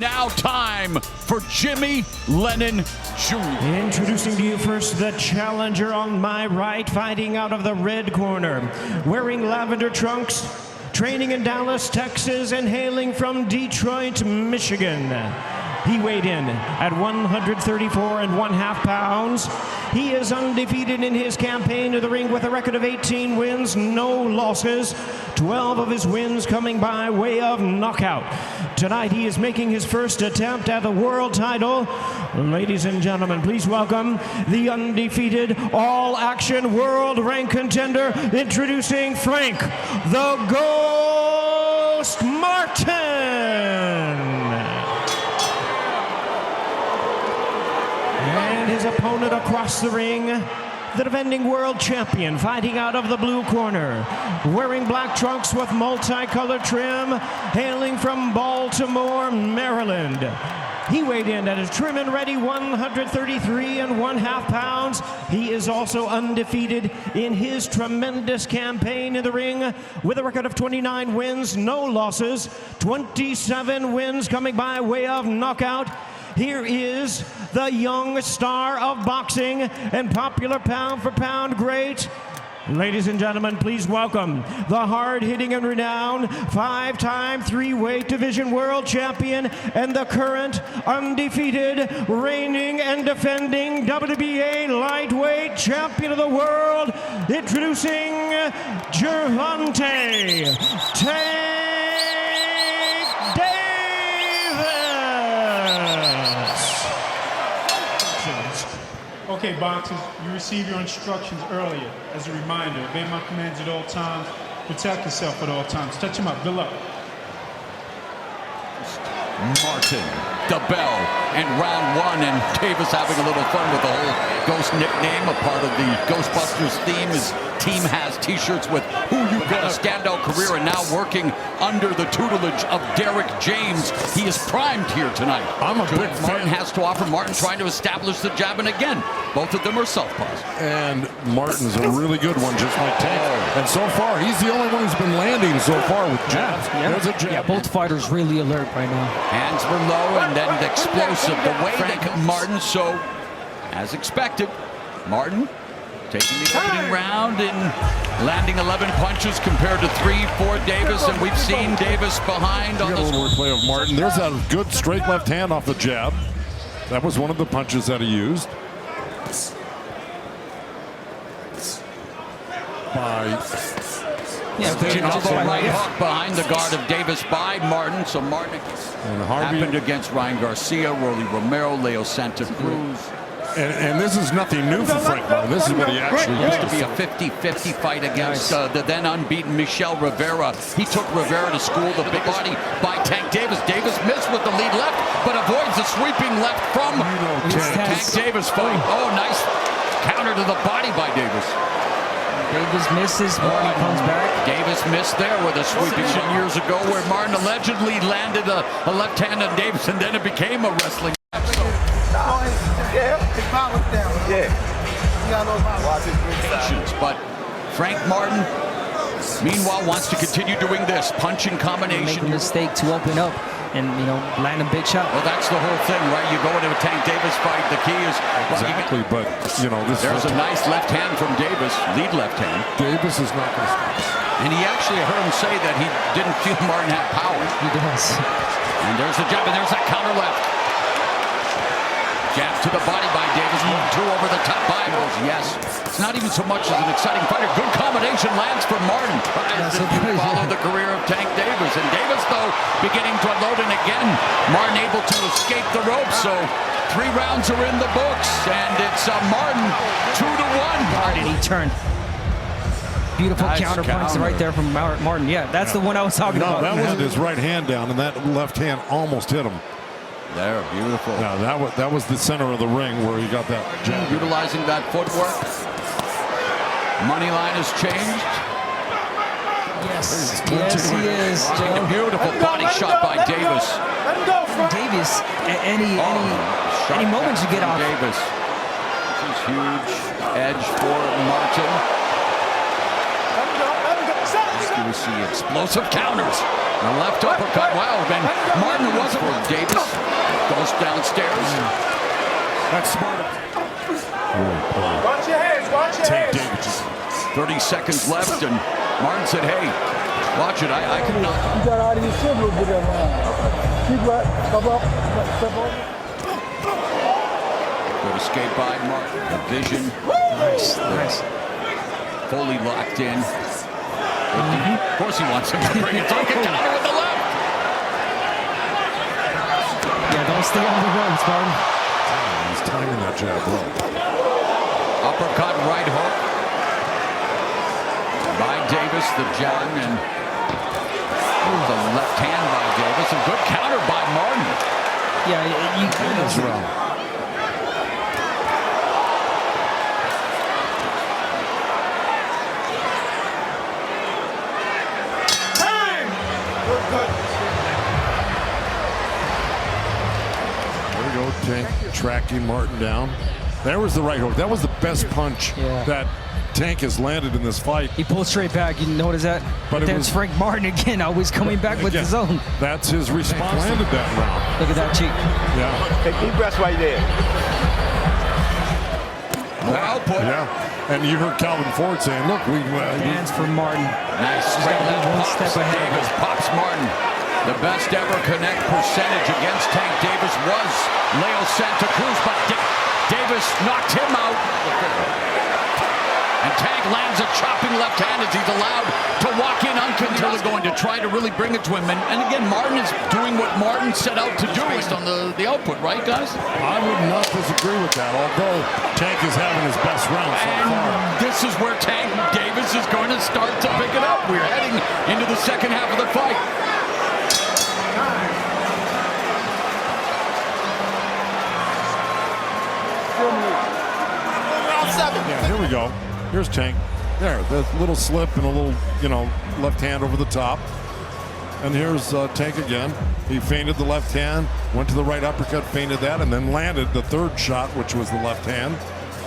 Now time for Jimmy Lennon Jr. Introducing to you first the challenger on my right, fighting out of the red corner, wearing lavender trunks, training in Dallas, Texas, and hailing from Detroit, Michigan. He weighed in at 134.5 pounds. He is undefeated in his campaign to the ring with a record of 18 wins, no losses. 12 of his wins coming by way of knockout. Tonight he is making his first attempt at the world title. Ladies and gentlemen, please welcome the undefeated all-action world rank contender, introducing Frank the Ghost Martin. And his opponent across the ring, the defending world champion, fighting out of the blue corner, wearing black trunks with multicolored trim, hailing from Baltimore, Maryland. He weighed in at his trim and ready 133.5 pounds. He is also undefeated in his tremendous campaign in the ring with a record of 29 wins, no losses, 27 wins coming by way of knockout. Here is the young star of boxing and popular pound-for-pound great. Ladies and gentlemen, please welcome the hard-hitting and renowned five-time three-weight division world champion and the current undefeated, reigning and defending WBA lightweight champion of the world, introducing Gervonta. Okay, boxers, you received your instructions earlier. As a reminder, obey my commands at all times. Protect yourself at all times. Touch him up. Good luck. Martin, the bell, and round one, and Davis having a little fun with the whole Ghost nickname. A part of the Ghostbusters theme. His team has t-shirts with "Who You Got a Standout Career," and now working under the tutelage of Derek James. He is primed here tonight. I'm a big fan. Martin has to offer. Martin trying to establish the jab, and again, both of them are southpaws. And Martin's a really good one, just like Tank. And so far, he's the only one who's been landing so far with jabs. There's a jab. Yeah, both fighters really alert right now. Hands were low and then explosive. The way that Martin, so as expected, Martin taking the opening round and landing 11 punches compared to 3 for Davis, and we've seen Davis behind on the wordplay of Martin. There's a good straight left hand off the jab. That was one of the punches that he used. Another right hook behind the guard of Davis by Martin. So Martin happened against Ryan Garcia, Rolly Romero, Leo Santa Cruz. And this is nothing new for Frank Martin. This is what he actually used to be a 50-50 fight against the then unbeaten Michel Rivera. He took Rivera to school. The big body by Tank Davis. Davis missed with the lead left, but avoids the sweeping left from Tank Davis fight. Oh, nice counter to the body by Davis. Davis misses, Martin comes back. Davis missed there with a sweeping shot years ago where Martin allegedly landed a left hand on Davis, and then it became a wrestling match. But Frank Martin, meanwhile, wants to continue doing this punching combination. Make a mistake to open up and, land a big shot. Well, that's the whole thing, right? You go into a Tank Davis fight, the key is... Exactly, but, there's a nice left hand from Davis, lead left hand. Davis is not going to stop. And he actually, I heard him say that he didn't feel Martin had power. He does. And there's the jab, and there's that counter left. Jab to the body by Davis, 1-2 over the top by Mills. Yes, it's not even so much as an exciting fighter. Good combination lands for Martin. Tries to follow the career of Tank Davis. And Davis, though, beginning to unload, and again, Martin able to escape the ropes. So 3 rounds are in the books, and it's Martin 2-1. Martin, he turned. Beautiful counter punch right there from Martin. Yeah, that's the one I was talking about. That was his right hand down, and that left hand almost hit him. There, beautiful. Yeah, that was the center of the ring where he got that jab. Utilizing that footwork. Money line has changed. Yes, yes, he is. A beautiful body shot by Davis. Davis, any moment you get off. Davis. This is huge edge for Martin. You see explosive counters. The left uppercut. Wow, then Martin wasn't wrong. Davis goes downstairs. That's smart. Watch your hands, watch your Tank hands. Davis. 30 seconds left, and Martin said, hey, watch it. I can knock. You got out of your shit a little bit there, man. Keep right. Step up. Step over. Good escape by Martin. The vision. Nice. Fully locked in. Of course he wants him to bring it. Don't get counter with the left. Yeah, don't stay on the ropes, Martin. He's timing that jab well. Uppercut, right hook. By Davis, the jab, and the left hand by Davis. A good counter by Martin. Yeah, you know. There we go, Tank tracking Martin down. There was the right hook. That was the best punch that Tank has landed in this fight. He pulled straight back. You notice that? But Then it's Frank Martin again, always coming back with his own. That's his response. Landed that round. Look at that cheek. Yeah. Take deep breaths right there. More output. Yeah. And you heard Calvin Ford saying, look, we Hands for Martin. Nice He's straight gotta be left one pops. step ahead. Davis pops Martin. The best ever connect percentage against Tank Davis was Leo Santa Cruz, but Davis knocked him out. And Tank lands a chopping left hand as he's allowed to walk in uncontested. Going to try to really bring it to him. And again, Martin is doing what Martin set out to do based on the output, right, guys? I would not disagree with that, although Tank is having his best round so far. And this is where Tank Davis is going to start to pick it up. We're heading into the second half of the fight. Yeah, here we go. Here's Tank. There, the little slip and a little, left hand over the top. And here's Tank again. He feinted the left hand, went to the right uppercut, feinted that, and then landed the third shot, which was the left hand.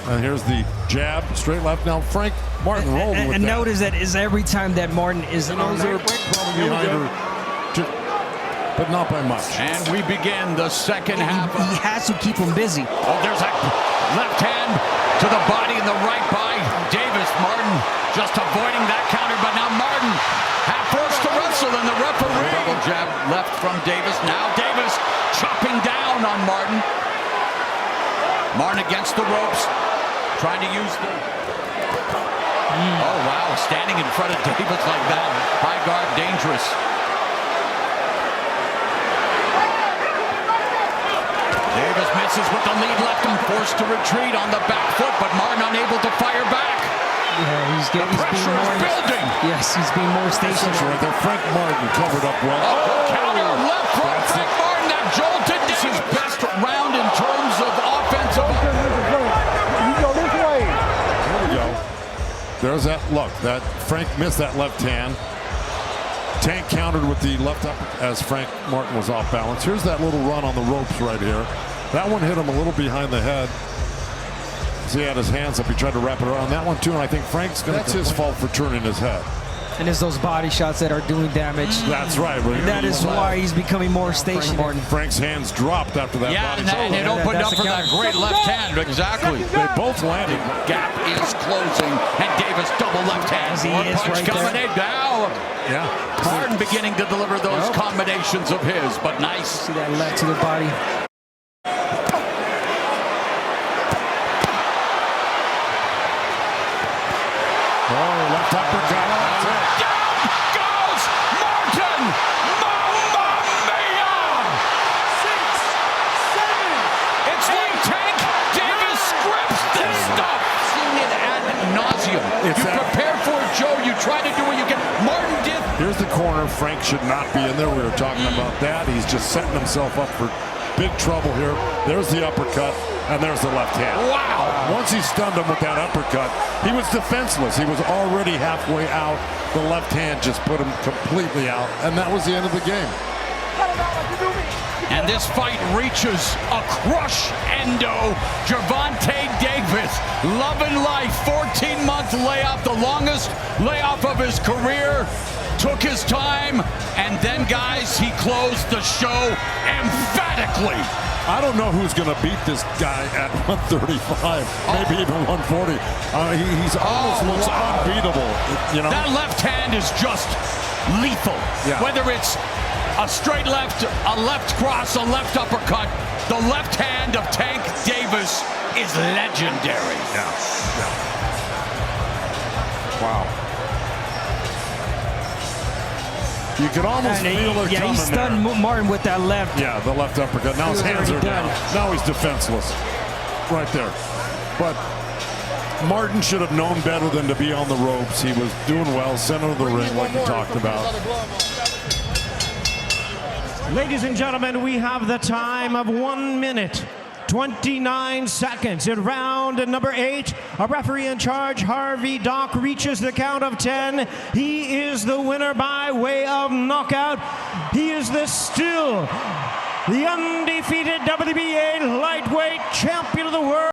And here's the jab, straight left. Now Frank Martin rolled with that. And notice that is every time that Martin is on They're that. probably behind her, but not by much. And we begin the second half. He has to keep him busy. Oh, there's a left hand to the body and the right by Davis. Martin just avoiding that counter, but now Martin half forced to wrestle, and the referee. Double jab left from Davis. Now Davis chopping down on Martin. Martin against the ropes, trying to use the... Oh, wow, standing in front of Davis like that. High guard, dangerous. Davis misses with the lead left and forced to retreat on the back foot, but Martin unable to fire back. Yeah, he's being Pressure is more building. Yes, he's being more stationary. Right there, Frank Martin covered up well. Counter left from Frank Martin that jolted his best round in terms of offensive. You go this way. There we go. There's that look. That Frank missed that left hand. Tank countered with the left up as Frank Martin was off balance. Here's that little run on the ropes right here. That one hit him a little behind the head. So he had his hands up. He tried to wrap it around that one too, and I think Frank's going to. That's his fault for turning his head. And it's those body shots that are doing damage. That's right. That is why he's becoming more stationary. Frank's hands dropped after that body shot. And it opened up for that great left hand. Exactly. They both landed. Gap is closing, and Davis double left hand. He is right there. Now, Yeah. Martin beginning to deliver those combinations of his, but nice. See that left to the body. Oh, left uppercut. That's it. Down goes Martin! Mamma mia! 6, 7. It's like Tank Davis scripts this stuff. Seen it ad nauseum. You prepare for it, Joe. You try to do what you can. Martin did. Here's the corner. Frank should not be in there. We were talking about that. He's just setting himself up for big trouble here. There's the uppercut, and there's the left hand. Wow. Once he stunned him with that uppercut, he was defenseless. He was already halfway out. The left hand just put him completely out, and that was the end of the game. And this fight reaches a crush-endo. Gervonta Davis, love and life, 14-month layoff, the longest layoff of his career. took his time, and then, guys, he closed the show emphatically. I don't know who's going to beat this guy at 135, maybe even 140. He's almost looks unbeatable. You know, that left hand is just lethal. Yeah. Whether it's a straight left, a left cross, a left uppercut, the left hand of Tank Davis is legendary. Yeah. Wow. You could almost feel it coming. He stunned Martin with that left. Yeah, the left uppercut. Now his hands are down. Now he's defenseless. Right there. But Martin should have known better than to be on the ropes. He was doing well, center of the ring, like we talked about. Ladies and gentlemen, we have the time of 1 minute, 29 seconds in round number 8. A referee in charge, Harvey Dock, reaches the count of 10. He is the winner by way of knockout. He is still the undefeated WBA lightweight champion of the world.